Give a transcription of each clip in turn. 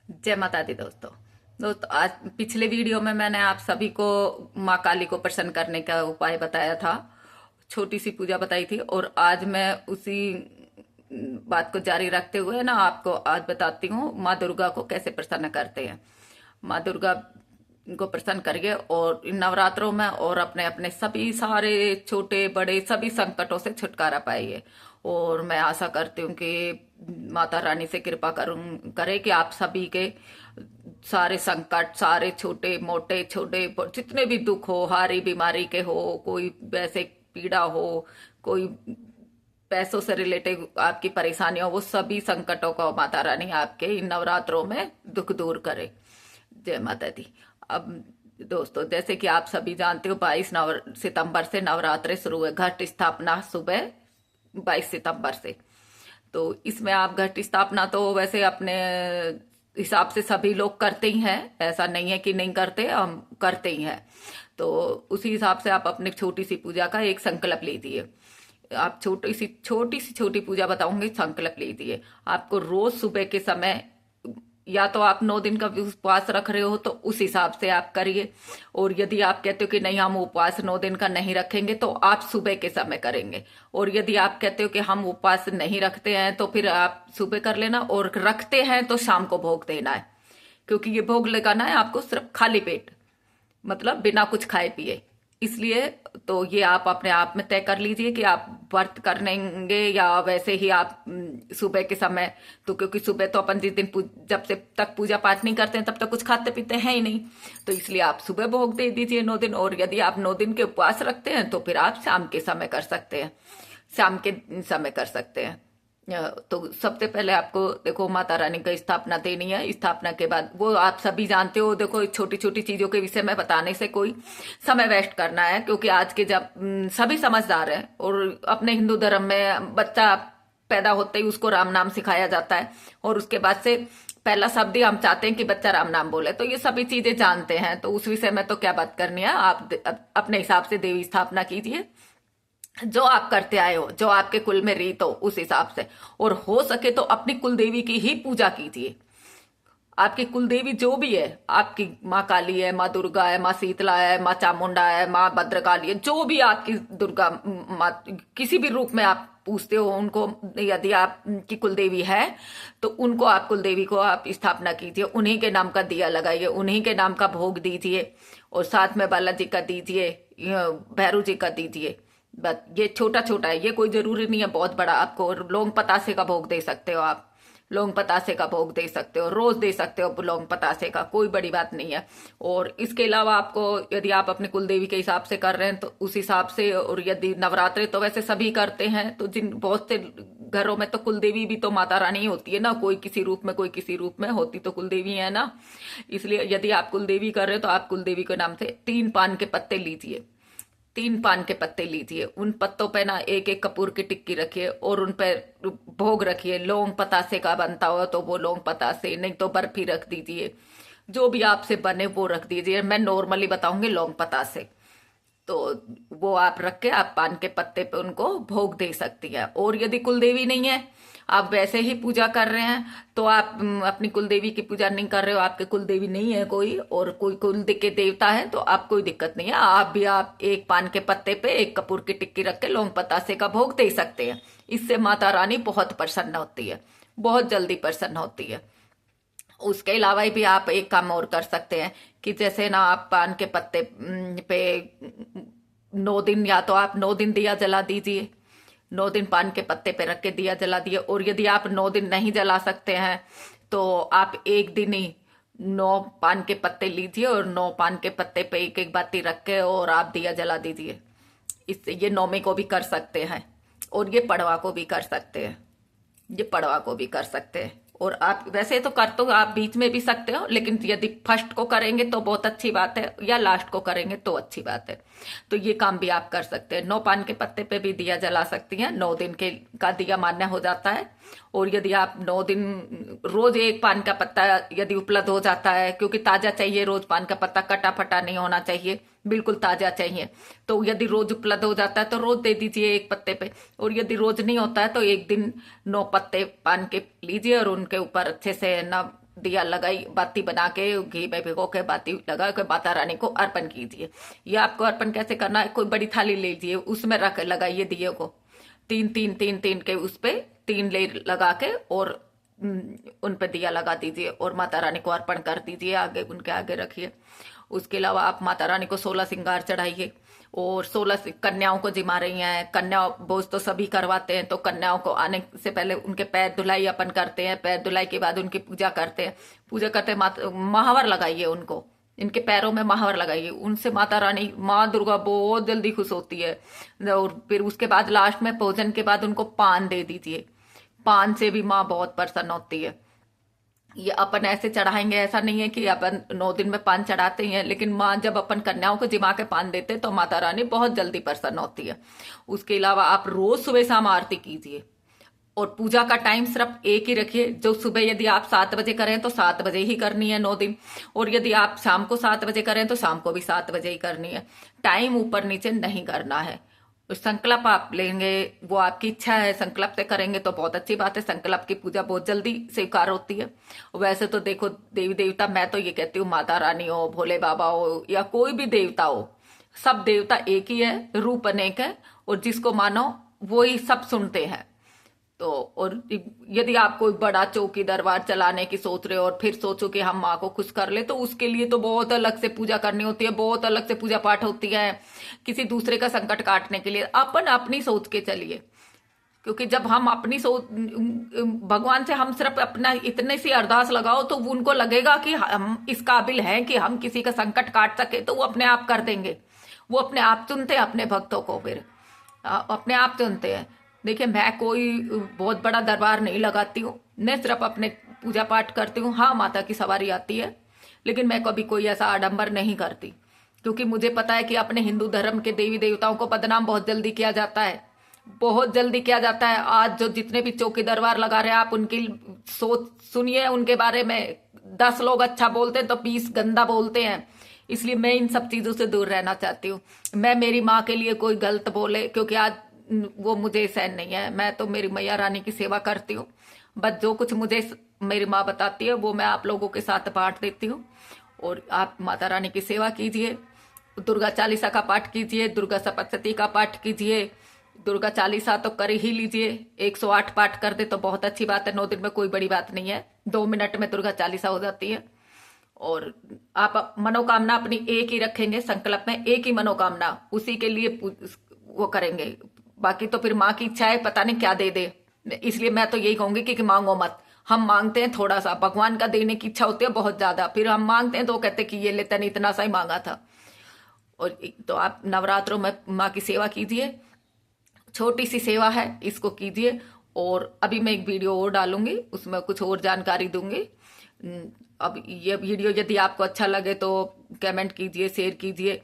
जय माता दी दोस्तों आज पिछले वीडियो में मैंने आप सभी को माँ काली को प्रसन्न करने का उपाय बताया था। छोटी सी पूजा बताई थी और आज मैं उसी बात को जारी रखते हुए ना आपको आज बताती हूँ माँ दुर्गा को कैसे प्रसन्न करते हैं। माँ दुर्गा को प्रसन्न करिए और इन नवरात्रों में और अपने अपने सभी सारे छोटे बड़े सभी संकटों से छुटकारा पाइए। और मैं आशा करती हूँ कि माता रानी से कृपा करे कि आप सभी के सारे संकट, सारे छोटे मोटे छोटे जितने भी दुख हो, हारी बीमारी के हो, कोई वैसे पीड़ा हो, कोई पैसों से रिलेटेड आपकी परेशानियां, वो सभी संकटों को माता रानी आपके इन नवरात्रों में दुख दूर करे। जय माता दी। अब दोस्तों, जैसे कि आप सभी जानते हो 22 सितंबर से नवरात्रे शुरू है। घट स्थापना सुबह 22 सितंबर से। तो इसमें आप घट स्थापना तो वैसे अपने हिसाब से सभी लोग करते ही हैं, ऐसा नहीं है कि नहीं करते, हम करते ही हैं। तो उसी हिसाब से आप अपनी छोटी सी पूजा का एक संकल्प लीजिए। आप छोटी सी पूजा बताऊंगी, संकल्प लीजिए। आपको रोज सुबह के समय, या तो आप 9 दिन का उपवास रख रहे हो तो उस हिसाब से आप करिए। और यदि आप कहते हो कि नहीं, हम उपवास 9 दिन का नहीं रखेंगे, तो आप सुबह के समय करेंगे। और यदि आप कहते हो कि हम उपवास नहीं रखते हैं तो फिर आप सुबह कर लेना, और रखते हैं तो शाम को भोग देना है। क्योंकि ये भोग लगाना है आपको सिर्फ खाली पेट, मतलब बिना कुछ खाए पिए। इसलिए तो ये आप अपने आप में तय कर लीजिए कि आप व्रत करेंगे या वैसे ही आप सुबह के समय। तो क्योंकि सुबह तो अपन जिस दिन जब से तक पूजा पाठ नहीं करते हैं तब तक कुछ खाते पीते हैं ही नहीं। तो इसलिए आप सुबह भोग दे दीजिए 9 दिन। और यदि आप 9 दिन के उपवास रखते हैं तो फिर आप शाम के समय कर सकते हैं, शाम के समय कर सकते हैं। तो सबसे पहले आपको देखो माता रानी का स्थापना देनी है। स्थापना के बाद वो आप सभी जानते हो, देखो छोटी छोटी चीजों के विषय में बताने से कोई समय वेस्ट करना है, क्योंकि आज के जब सभी समझदार हैं। और अपने हिंदू धर्म में बच्चा पैदा होते ही उसको राम नाम सिखाया जाता है, और उसके बाद से पहला शब्द ही हम चाहते हैं कि बच्चा राम नाम बोले। तो ये सभी चीजें जानते हैं, तो उस विषय में तो क्या बात करनी है। आप अपने हिसाब से देवी स्थापना कीजिए, जो आप करते आए हो, जो आपके कुल में रीत हो उस हिसाब से। और हो सके तो अपनी कुल देवी की ही पूजा कीजिए। आपकी कुल देवी जो भी है, आपकी माँ काली है, माँ दुर्गा है, माँ शीतला है, माँ चामुंडा है, माँ भद्रकाली है, जो भी आपकी दुर्गा माँ किसी भी रूप में आप पूछते हो उनको, यदि आपकी कुल देवी है तो उनको आप कुल देवी को आप स्थापना कीजिए। उन्हीं के नाम का दिया लगाइए, उन्हीं के नाम का भोग दीजिए। और साथ में बालाजी का दीजिए, भैरू जी का दीजिए। बस ये छोटा छोटा है, ये कोई जरूरी नहीं है बहुत बड़ा। आपको लौंग पतासे का भोग दे सकते हो, आप लौंग पतासे का भोग दे सकते हो, रोज दे सकते हो लौंग पतासे का, कोई बड़ी बात नहीं है। और इसके अलावा आपको, यदि आप अपने कुल देवी के हिसाब से कर रहे हैं तो उस हिसाब से। और यदि नवरात्रे तो वैसे सभी करते हैं, तो जिन बहुत से घरों में तो कुल देवी भी तो माता रानी ही होती है ना, कोई किसी रूप में कोई किसी रूप में होती तो कुल देवी है ना। इसलिए यदि आप कुल देवी कर रहे हो तो आप कुल देवी के नाम से 3 पान के पत्ते लीजिए। 3 पान के पत्ते लीजिए, उन पत्तों पे ना एक एक कपूर की टिक्की रखिए और उन पे भोग रखिए। लौंग पतासे का बनता हो तो वो लौंग पतासे, नहीं तो बर्फी रख दीजिए, जो भी आपसे बने वो रख दीजिए। मैं नॉर्मली बताऊंगी लौंग पतासे। तो वो आप रख के आप पान के पत्ते पे उनको भोग दे सकती है। और यदि कुलदेवी नहीं है, आप वैसे ही पूजा कर रहे हैं, तो आप अपनी कुलदेवी की पूजा नहीं कर रहे हो, आपके कुलदेवी नहीं है कोई और कोई कुल के देवता है, तो आप कोई दिक्कत नहीं है। आप एक पान के पत्ते पे एक कपूर की टिक्की रख के लौंग पतासे का भोग दे सकते हैं। इससे माता रानी बहुत प्रसन्न होती है, बहुत जल्दी प्रसन्न होती है। उसके अलावा भी आप एक काम और कर सकते हैं कि जैसे ना आप पान के पत्ते पे 9 दिन, या तो आप 9 दिन दिया जला दीजिए। 9 दिन पान के पत्ते पे रख के दिया जला दिए। और यदि आप 9 दिन नहीं जला सकते हैं तो आप एक दिन ही 9 पान के पत्ते लीजिए और 9 पान के पत्ते पे एक एक बाती रख के और आप दिया जला दीजिए। इससे ये नौमी को भी कर सकते हैं और ये पड़वा को भी कर सकते हैं, ये पड़वा को भी कर सकते हैं। और आप वैसे तो कर तो आप बीच में भी सकते हो, लेकिन यदि फर्स्ट को करेंगे तो बहुत अच्छी बात है, या लास्ट को करेंगे तो अच्छी बात है। तो ये काम भी आप कर सकते हैं। 9 पान के पत्ते पे भी दिया जला सकती हैं, 9 दिन के का दिया मान्य हो जाता है। और यदि आप 9 दिन रोज एक पान का पत्ता यदि उपलब्ध हो जाता है, क्योंकि ताजा चाहिए, रोज पान का पत्ता कटा फटा नहीं होना चाहिए, बिल्कुल ताजा चाहिए। तो यदि रोज उपलब्ध हो जाता है तो रोज दे दीजिए एक पत्ते पे। और यदि रोज नहीं होता है तो एक दिन 9 पत्ते पान के लीजिए और उनके ऊपर अच्छे से ना दिया लगाई, बाती बना के घी में भिगो के बाती लगा के माता रानी को अर्पण कीजिए। ये आपको अर्पण कैसे करना है, कोई बड़ी थाली ले लीजिए, उसमें रख लगाइए दिए को, तीन तीन तीन तीन के उस पे 3 लेयर लगा के और उन पे दिया लगा दीजिए और माता रानी को अर्पण कर दीजिए, आगे उनके आगे रखिए। उसके अलावा आप माता रानी को 16 श्रृंगार चढ़ाइए और 16 कन्याओं को जिमा रही हैं, कन्या भोज तो सभी करवाते हैं, तो कन्याओं को आने से पहले उनके पैर धुलाई अपन करते हैं, पैर धुलाई के बाद उनकी पूजा करते हैं। पूजा करते महावर लगाइए, उनको इनके पैरों में महावर लगाइए, उनसे माता रानी माँ दुर्गा बहुत जल्दी खुश होती है। और फिर उसके बाद लास्ट में भोजन के बाद उनको पान दे दीजिए, पान से भी माँ बहुत प्रसन्न होती है। ये अपन ऐसे चढ़ाएंगे, ऐसा नहीं है कि अपन 9 दिन में पान चढ़ाते हैं, लेकिन माँ जब अपन कन्याओं को जिमा के पान देते हैं तो माता रानी बहुत जल्दी प्रसन्न होती है। उसके अलावा आप रोज सुबह शाम आरती कीजिए और पूजा का टाइम सिर्फ एक ही रखिए, जो सुबह यदि आप 7 बजे करें तो 7 बजे ही करनी है 9 दिन, और यदि आप शाम को 7 बजे करें तो शाम को भी 7 बजे ही करनी है। टाइम ऊपर नीचे नहीं करना है। संकल्प आप लेंगे, वो आपकी इच्छा है, संकल्प से करेंगे तो बहुत अच्छी बात है। संकल्प की पूजा बहुत जल्दी स्वीकार होती है। वैसे तो देखो देवी देवता, मैं तो ये कहती हूँ माता रानी हो, भोले बाबा हो या कोई भी देवता हो, सब देवता एक ही है, रूप अनेक है, और जिसको मानो वो ही सब सुनते हैं। तो और यदि आप कोई बड़ा चौकी दरबार चलाने की सोच रहे हो और फिर सोचो कि हम माँ को खुश कर ले, तो उसके लिए तो बहुत अलग से पूजा करनी होती है, बहुत अलग से पूजा पाठ होती है। किसी दूसरे का संकट काटने के लिए अपन अपनी सोच के चलिए, क्योंकि जब हम अपनी सोच, भगवान से हम सिर्फ अपना इतने सी अरदास लगाओ तो उनको लगेगा कि हम इस काबिल हैं कि हम किसी का संकट काट सके, तो वो अपने आप कर देंगे। वो अपने आप चुनते हैं अपने भक्तों को, फिर अपने आप चुनते हैं। देखिए मैं कोई बहुत बड़ा दरबार नहीं लगाती हूँ, मैं सिर्फ अपने पूजा पाठ करती हूँ। हाँ माता की सवारी आती है, लेकिन मैं कभी कोई ऐसा आडंबर नहीं करती, क्योंकि मुझे पता है कि अपने हिंदू धर्म के देवी देवताओं को बदनाम बहुत जल्दी किया जाता है, बहुत जल्दी किया जाता है। आज जो जितने भी चौकी दरबार लगा रहे हैं, आप उनकी सोच सुनिए, उनके बारे में 10 लोग अच्छा बोलते हैं तो 20 गंदा बोलते हैं। इसलिए मैं इन सब चीजों से दूर रहना चाहती हूँ। मैं मेरी माँ के लिए कोई गलत बोले, क्योंकि आज वो मुझे सहन नहीं है। मैं तो मेरी मैया रानी की सेवा करती हूँ, बस जो कुछ मुझे मेरी माँ बताती है वो मैं आप लोगों के साथ बांट देती हूँ। और आप माता रानी की सेवा कीजिए, दुर्गा चालीसा का पाठ कीजिए, दुर्गा सप्तशती का पाठ कीजिए। दुर्गा चालीसा तो कर ही लीजिए, 108 पाठ कर दे तो बहुत अच्छी बात है। 9 दिन में कोई बड़ी बात नहीं है, 2 मिनट में दुर्गा चालीसा हो जाती है। और आप मनोकामना अपनी एक ही रखेंगे, संकल्प में एक ही मनोकामना, उसी के लिए वो करेंगे। बाकी तो फिर माँ की इच्छा है, पता नहीं क्या दे दे। इसलिए मैं तो यही कहूंगी कि मांगो मत। हम मांगते हैं थोड़ा सा, भगवान का देने की इच्छा होती है बहुत ज्यादा, फिर हम मांगते हैं तो वो कहते कि ये लेते नहीं, इतना सा ही मांगा था। और तो आप नवरात्रों में माँ की सेवा कीजिए, छोटी सी सेवा है, इसको कीजिए। और अभी मैं एक वीडियो और डालूंगी, उसमें कुछ और जानकारी दूंगी। अब ये वीडियो यदि आपको अच्छा लगे तो कमेंट कीजिए, शेयर कीजिए।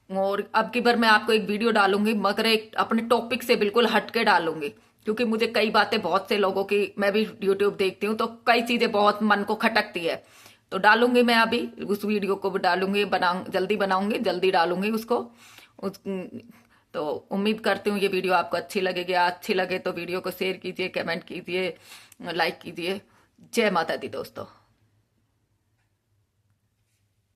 और अब की बार मैं आपको एक वीडियो डालूंगी, मगर एक अपने टॉपिक से बिल्कुल हटके डालूंगी, क्योंकि मुझे कई बातें बहुत से लोगों की, मैं भी यूट्यूब देखती हूँ तो कई चीजें बहुत मन को खटकती है। तो डालूंगी मैं अभी उस वीडियो को भी डालूंगी, जल्दी बनाऊंगी, जल्दी डालूंगी उसको। तो उम्मीद करती हूँ ये वीडियो आपको अच्छी लगेगी। अच्छी लगे तो वीडियो को शेयर कीजिए, कमेंट कीजिए, लाइक कीजिए। जय माता दी दोस्तों।